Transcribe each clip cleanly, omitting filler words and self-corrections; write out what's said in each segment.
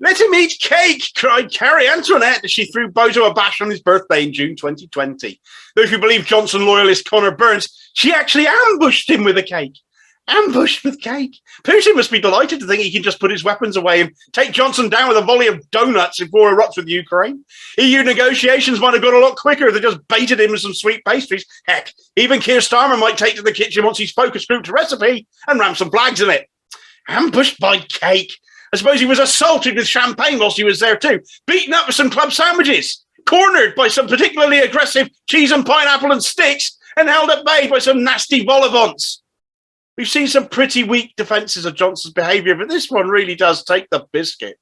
Let him eat cake, cried Carrie Antoinette as she threw Bozo a bash on his birthday in June 2020. Though if you believe Johnson loyalist Conor Burns, she actually ambushed him with a cake. Ambushed with cake. Putin must be delighted to think he can just put his weapons away and take Johnson down with a volley of doughnuts if war erupts with Ukraine. EU negotiations might have gone a lot quicker if they just baited him with some sweet pastries. Heck, even Keir Starmer might take to the kitchen once he's focus grouped a recipe and ram some flags in it. Ambushed by cake. I suppose he was assaulted with champagne whilst he was there too. Beaten up with some club sandwiches. Cornered by some particularly aggressive cheese and pineapple and sticks. And held at bay by some nasty vol-au-vents. We've seen some pretty weak defences of Johnson's behaviour, but this one really does take the biscuit.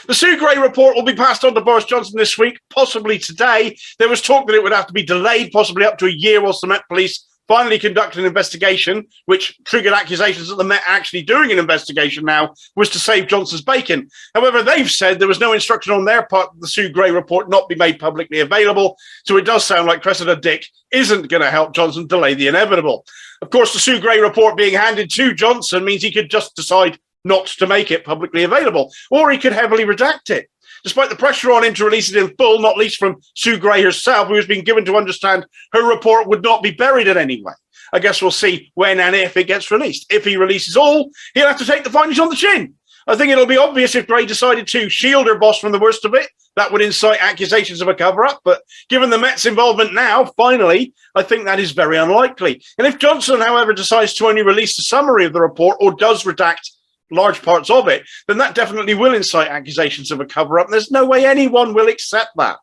The Sue Gray report will be passed on to Boris Johnson this week, possibly today. There was talk that it would have to be delayed, possibly up to a year, whilst the Met Police finally conducted an investigation, which triggered accusations that the Met actually doing an investigation now was to save Johnson's bacon. However, they've said there was no instruction on their part that the Sue Gray report not be made publicly available, so it does sound like Cressida Dick isn't going to help Johnson delay the inevitable. Of course, the Sue Gray report being handed to Johnson means he could just decide not to make it publicly available, or he could heavily redact it. Despite the pressure on him to release it in full, not least from Sue Gray herself, who has been given to understand her report would not be buried in any way. I guess we'll see when and if it gets released. If he releases all, he'll have to take the findings on the chin. I think it'll be obvious if Gray decided to shield her boss from the worst of it. That would incite accusations of a cover-up. But given the Met's involvement now, finally, I think that is very unlikely. And if Johnson, however, decides to only release a summary of the report or does redact large parts of it, then that definitely will incite accusations of a cover-up. There's no way anyone will accept that.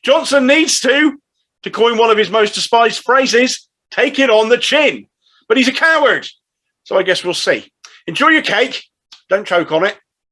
Johnson needs to coin one of his most despised phrases, take it on the chin. But he's a coward. So I guess we'll see. Enjoy your cake. Don't choke on it.